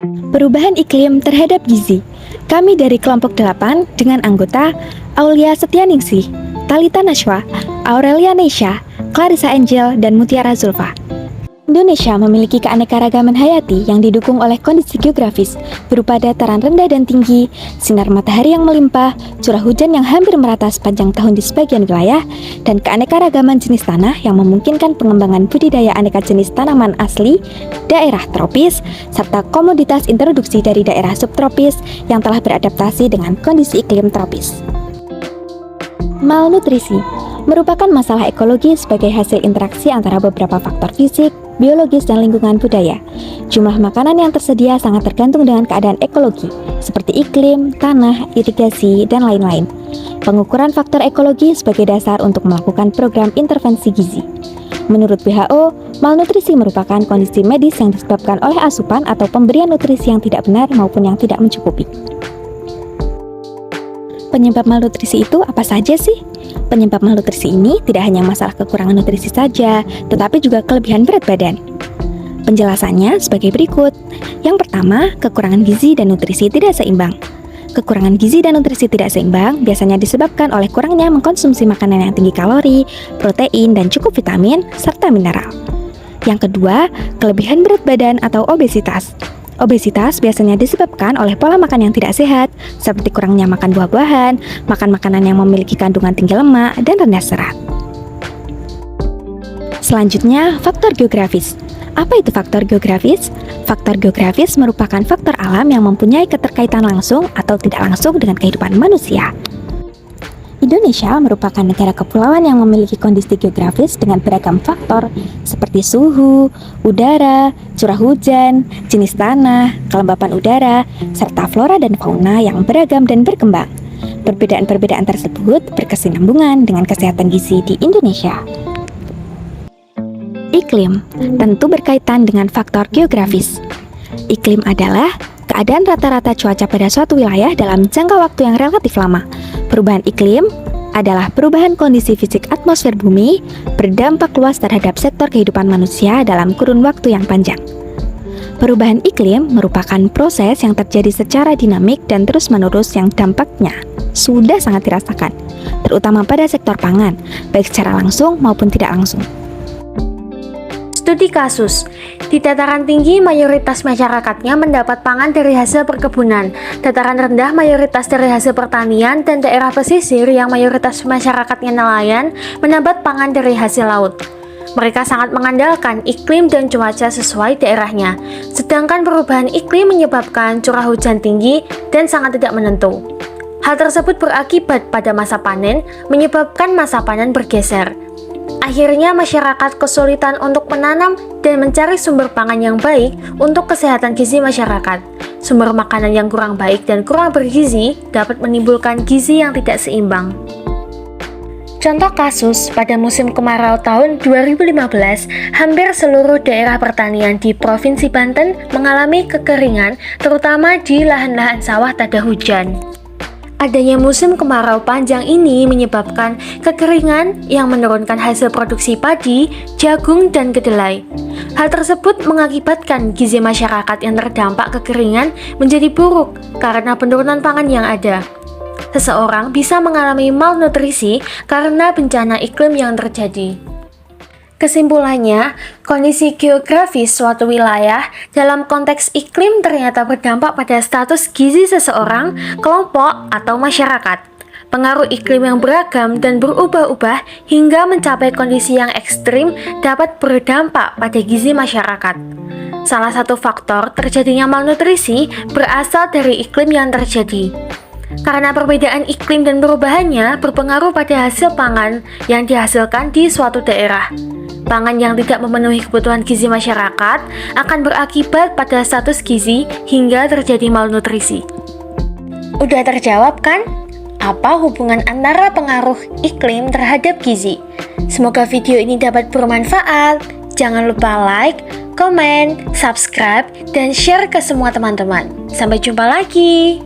Perubahan iklim terhadap gizi. Kami dari kelompok 8 dengan anggota Aulia Setianingsih, Talita Nashwa, Aurelia Neisha, Clarissa Angel, dan Mutiara Zulfa. Indonesia memiliki keanekaragaman hayati yang didukung oleh kondisi geografis berupa dataran rendah dan tinggi, sinar matahari yang melimpah, curah hujan yang hampir merata sepanjang tahun di sebagian wilayah, dan keanekaragaman jenis tanah yang memungkinkan pengembangan budidaya aneka jenis tanaman asli, daerah tropis, serta komoditas introduksi dari daerah subtropis yang telah beradaptasi dengan kondisi iklim tropis. Malnutrisi merupakan masalah ekologi sebagai hasil interaksi antara beberapa faktor fisik, biologis, dan lingkungan budaya. Jumlah makanan yang tersedia sangat tergantung dengan keadaan ekologi, seperti iklim, tanah, irigasi, dan lain-lain. Pengukuran faktor ekologi sebagai dasar untuk melakukan program intervensi gizi. Menurut WHO, malnutrisi merupakan kondisi medis yang disebabkan oleh asupan atau pemberian nutrisi yang tidak benar maupun yang tidak mencukupi. Penyebab malnutrisi itu apa saja sih? Penyebab malnutrisi ini tidak hanya masalah kekurangan nutrisi saja, tetapi juga kelebihan berat badan. Penjelasannya sebagai berikut. Yang pertama, kekurangan gizi dan nutrisi tidak seimbang. Kekurangan gizi dan nutrisi tidak seimbang biasanya disebabkan oleh kurangnya mengkonsumsi makanan yang tinggi kalori, protein, dan cukup vitamin, serta mineral. Yang kedua, kelebihan berat badan atau obesitas. Obesitas biasanya disebabkan oleh pola makan yang tidak sehat, seperti kurangnya makan buah-buahan, makan makanan yang memiliki kandungan tinggi lemak, dan rendah serat. Selanjutnya, faktor geografis. Apa itu faktor geografis? Faktor geografis merupakan faktor alam yang mempunyai keterkaitan langsung atau tidak langsung dengan kehidupan manusia. Indonesia merupakan negara kepulauan yang memiliki kondisi geografis dengan beragam faktor seperti suhu, udara, curah hujan, jenis tanah, kelembapan udara, serta flora dan fauna yang beragam dan berkembang. Perbedaan-perbedaan tersebut berkesinambungan dengan kesehatan gizi di Indonesia. Iklim tentu berkaitan dengan faktor geografis. Iklim adalah keadaan rata-rata cuaca pada suatu wilayah dalam jangka waktu yang relatif lama. Perubahan iklim adalah perubahan kondisi fisik atmosfer bumi berdampak luas terhadap sektor kehidupan manusia dalam kurun waktu yang panjang. Perubahan iklim merupakan proses yang terjadi secara dinamik dan terus-menerus yang dampaknya sudah sangat dirasakan, terutama pada sektor pangan, baik secara langsung maupun tidak langsung. Studi kasus. Di dataran tinggi, mayoritas masyarakatnya mendapat pangan dari hasil perkebunan. Dataran rendah, mayoritas dari hasil pertanian, dan daerah pesisir yang mayoritas masyarakatnya nelayan mendapat pangan dari hasil laut. Mereka sangat mengandalkan iklim dan cuaca sesuai daerahnya. Sedangkan perubahan iklim menyebabkan curah hujan tinggi dan sangat tidak menentu. Hal tersebut berakibat pada masa panen, menyebabkan masa panen bergeser. Akhirnya masyarakat kesulitan untuk menanam dan mencari sumber pangan yang baik untuk kesehatan gizi masyarakat. Sumber makanan yang kurang baik dan kurang bergizi dapat menimbulkan gizi yang tidak seimbang. Contoh kasus, pada musim kemarau tahun 2015, hampir seluruh daerah pertanian di Provinsi Banten mengalami kekeringan, terutama di lahan-lahan sawah tak ada hujan. Adanya musim kemarau panjang ini menyebabkan kekeringan yang menurunkan hasil produksi padi, jagung, dan kedelai. Hal tersebut mengakibatkan gizi masyarakat yang terdampak kekeringan menjadi buruk karena penurunan pangan yang ada. Seseorang bisa mengalami malnutrisi karena bencana iklim yang terjadi. Kesimpulannya, kondisi geografis suatu wilayah dalam konteks iklim ternyata berdampak pada status gizi seseorang, kelompok, atau masyarakat. Pengaruh iklim yang beragam dan berubah-ubah hingga mencapai kondisi yang ekstrim dapat berdampak pada gizi masyarakat. Salah satu faktor terjadinya malnutrisi berasal dari iklim yang terjadi. Karena perbedaan iklim dan perubahannya berpengaruh pada hasil pangan yang dihasilkan di suatu daerah. Pangan yang tidak memenuhi kebutuhan gizi masyarakat akan berakibat pada status gizi hingga terjadi malnutrisi. Udah terjawab kan? Apa hubungan antara pengaruh iklim terhadap gizi? Semoga video ini dapat bermanfaat. Jangan lupa like, komen, subscribe, dan share ke semua teman-teman. Sampai jumpa lagi.